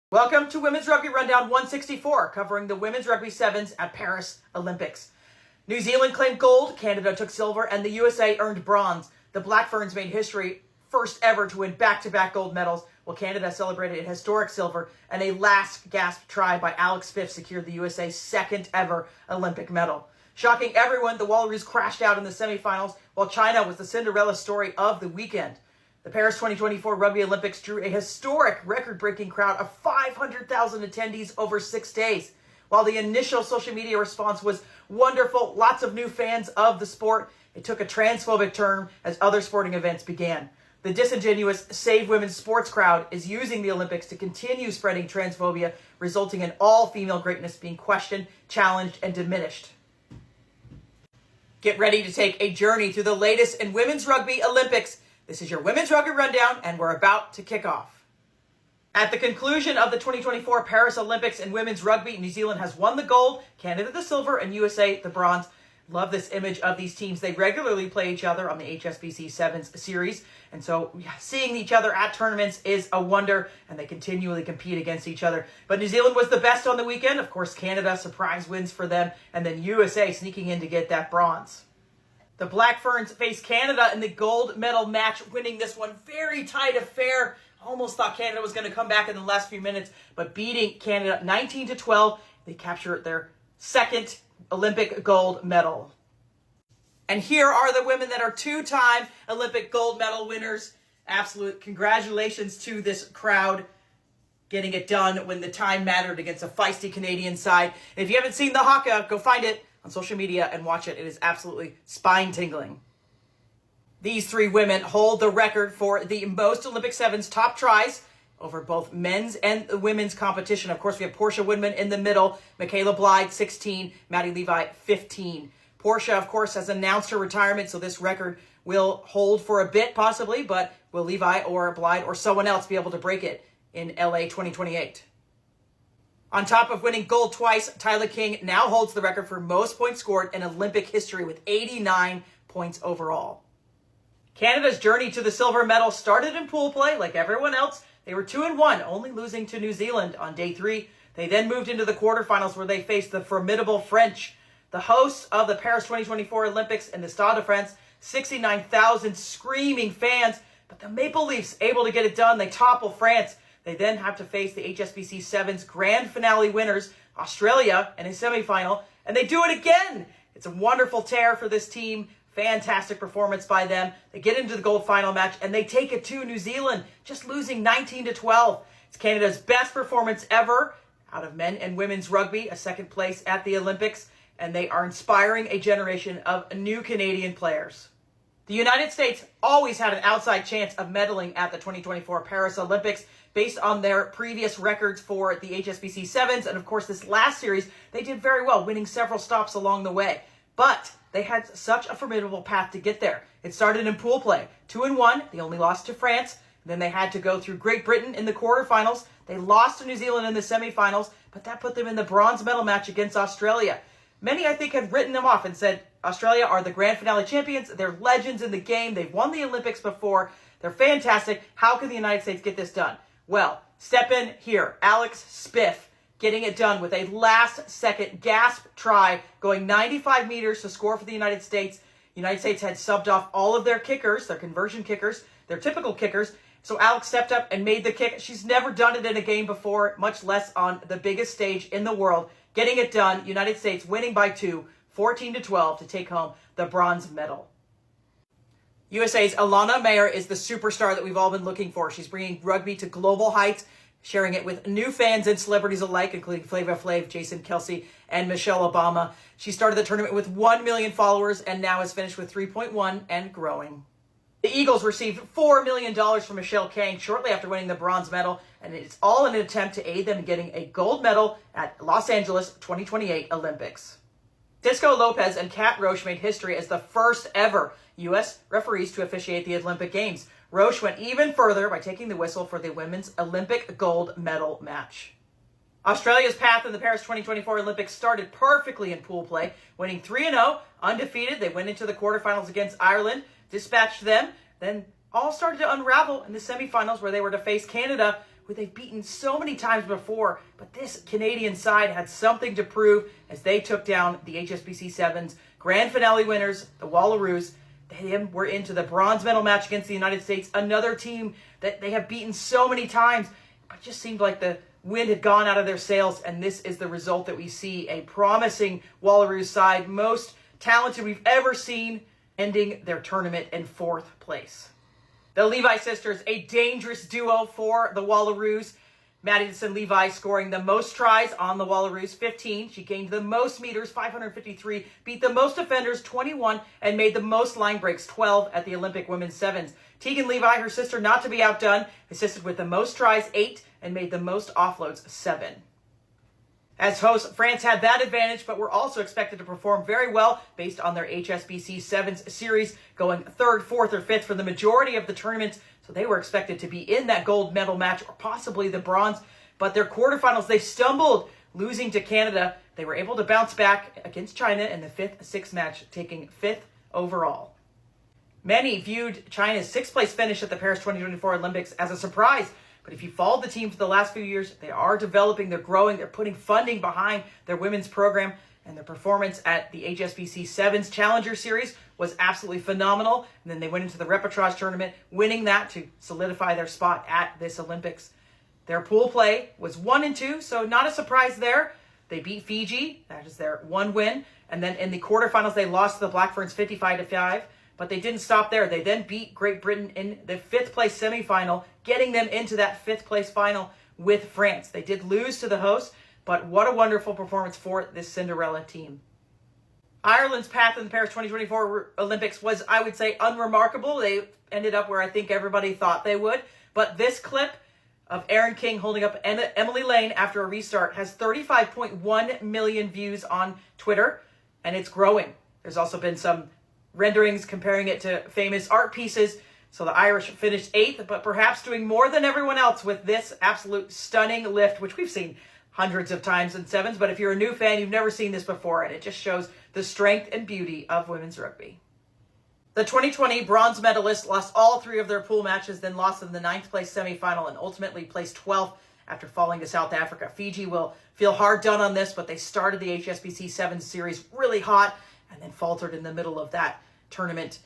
Welcome to Women's Rugby Rundown 164, covering the Women's Rugby Sevens at Paris Olympics. New Zealand claimed gold, Canada took silver, and the USA earned bronze. The Black Ferns made history, first ever to win back-to-back gold medals, while Canada celebrated a historic silver, and a last-gasp try by Alex Spiff secured the USA's second ever Olympic medal. Shocking everyone, the Wallaroos crashed out in the semifinals, while China was the Cinderella story of the weekend. The Paris 2024 Rugby Olympics drew a historic record-breaking crowd of 500,000 attendees over 6 days. While the initial social media response was wonderful, lots of new fans of the sport, it took a transphobic turn as other sporting events began. The disingenuous Save Women's Sports crowd is using the Olympics to continue spreading transphobia, resulting in all female greatness being questioned, challenged, and diminished. Get ready to take a journey through the latest in Women's Rugby Olympics. This is your Women's Rugby Rundown, and we're about to kick off. At the conclusion of the 2024 Paris Olympics in Women's Rugby, New Zealand has won the gold, Canada the silver, and USA the bronze. Love this image of these teams. They regularly play each other on the HSBC Sevens series, and so seeing each other at tournaments is a wonder, and they continually compete against each other. But New Zealand was the best on the weekend. Of course, Canada, surprise wins for them, and then USA sneaking in to get that bronze. The Black Ferns faced Canada in the gold medal match, winning this one. Very tight affair. Almost thought Canada was going to come back in the last few minutes, but beating Canada 19-12, they captured their second Olympic gold medal. And here are the women that are two-time Olympic gold medal winners. Absolute congratulations to this crowd getting it done when the time mattered against a feisty Canadian side. And if you haven't seen the haka, go find it on social media and watch it. It is absolutely spine-tingling. These three women hold the record for the most Olympic Sevens top tries over both men's and women's competition. Of course, we have Portia Woodman in the middle, Michaela Blythe, 16, Maddie Levi, 15. Portia, of course, has announced her retirement, so this record will hold for a bit, possibly, but will Levi or Blythe or someone else be able to break it in LA 2028? On top of winning gold twice, Tyler King now holds the record for most points scored in Olympic history with 89 points overall. Canada's journey to the silver medal started in pool play like everyone else. They were 2-1, only losing to New Zealand on day 3. They then moved into the quarterfinals where they faced the formidable French. The hosts of the Paris 2024 Olympics in the Stade de France, 69,000 screaming fans, but the Maple Leafs able to get it done. They topple France. They then have to face the HSBC Sevens grand finale winners, Australia, in a semifinal, and they do it again. It's a wonderful tear for this team. Fantastic performance by them. They get into the gold final match, and they take it to New Zealand, just losing 19-12. It's Canada's best performance ever out of men and women's rugby, a second place at the Olympics, and they are inspiring a generation of new Canadian players. The United States always had an outside chance of medaling at the 2024 Paris Olympics based on their previous records for the HSBC Sevens. And of course, this last series, they did very well, winning several stops along the way. But they had such a formidable path to get there. It started in pool play. 2-1, they only lost to France. Then they had to go through Great Britain in the quarterfinals. They lost to New Zealand in the semifinals, but that put them in the bronze medal match against Australia. Many, I think, had written them off and said, Australia are the grand finale champions. They're legends in the game. They've won the Olympics before. They're fantastic. How can the United States get this done? Well, step in here. Alex Spiff getting it done with a last-second gasp try, going 95 meters to score for the United States. United States had subbed off all of their kickers, their conversion kickers, their typical kickers. So Alex stepped up and made the kick. She's never done it in a game before, much less on the biggest stage in the world. Getting it done, United States winning by 2, 14-12 to take home the bronze medal. USA's Alana Mayer is the superstar that we've all been looking for. She's bringing rugby to global heights, sharing it with new fans and celebrities alike, including Flavor Flav, Jason Kelsey, and Michelle Obama. She started the tournament with 1 million followers and now is finished with 3.1 and growing. The Eagles received $4 million from Michelle Kang shortly after winning the bronze medal, and it's all in an attempt to aid them in getting a gold medal at Los Angeles 2028 Olympics. Disco Lopez and Kat Roche made history as the first ever U.S. referees to officiate the Olympic Games. Roche went even further by taking the whistle for the women's Olympic gold medal match. Australia's path in the Paris 2024 Olympics started perfectly in pool play, winning 3-0, undefeated. They went into the quarterfinals against Ireland, dispatched them, then all started to unravel in the semifinals where they were to face Canada, who they've beaten so many times before, but this Canadian side had something to prove as they took down the HSBC Sevens grand finale winners, the Wallaroos. They were into the bronze medal match against the United States, another team that they have beaten so many times, but just seemed like the wind had gone out of their sails, and this is the result that we see. A promising Wallaroos side, most talented we've ever seen, ending their tournament in 4th place. The Levi sisters, a dangerous duo for the Wallaroos. Madison Levi scoring the most tries on the Wallaroos, 15. She gained the most meters, 553, beat the most defenders, 21, and made the most line breaks, 12, at the Olympic Women's Sevens. Tegan Levi, her sister, not to be outdone, assisted with the most tries, 8, and made the most offloads, 7. As hosts, France had that advantage, but were also expected to perform very well based on their HSBC Sevens series, going 3rd, 4th, or 5th for the majority of the tournament. So they were expected to be in that gold medal match or possibly the bronze. But their quarterfinals, they stumbled, losing to Canada. They were able to bounce back against China in the 5th-6th match, taking 5th overall. Many viewed China's 6th place finish at the Paris 2024 Olympics as a surprise. But if you followed the team for the last few years, they are developing, they're growing, they're putting funding behind their women's program, and their performance at the HSBC Sevens Challenger Series was absolutely phenomenal. And then they went into the Repechage tournament, winning that to solidify their spot at this Olympics. Their pool play was 1-2, so not a surprise there. They beat Fiji, that is their one win. And then in the quarterfinals, they lost to the Black Ferns 55-5. But they didn't stop there. They then beat Great Britain in the 5th place semifinal, getting them into that 5th place final with France. They did lose to the hosts, but what a wonderful performance for this Cinderella team. Ireland's path in the Paris 2024 Olympics was, I would say, unremarkable. They ended up where I think everybody thought they would. But this clip of Erin King holding up Emily Lane after a restart has 35.1 million views on Twitter, and it's growing. There's also been some renderings comparing it to famous art pieces. So the Irish finished 8th, but perhaps doing more than everyone else with this absolute stunning lift, which we've seen hundreds of times in Sevens. But if you're a new fan, you've never seen this before, and it just shows the strength and beauty of women's rugby. The 2020 bronze medalists lost all 3 of their pool matches, then lost in the 9th place semifinal and ultimately placed 12th after falling to South Africa. Fiji will feel hard done on this, but they started the HSBC Sevens series really hot and then faltered in the middle of that tournament.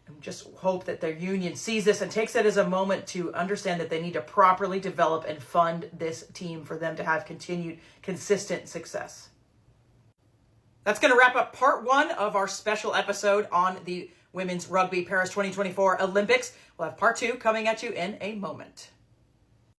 And just hope that their union sees this and takes it as a moment to understand that they need to properly develop and fund this team for them to have continued consistent success. That's going to wrap up part 1 of our special episode on the Women's Rugby Paris 2024 Olympics. We'll have part 2 coming at you in a moment.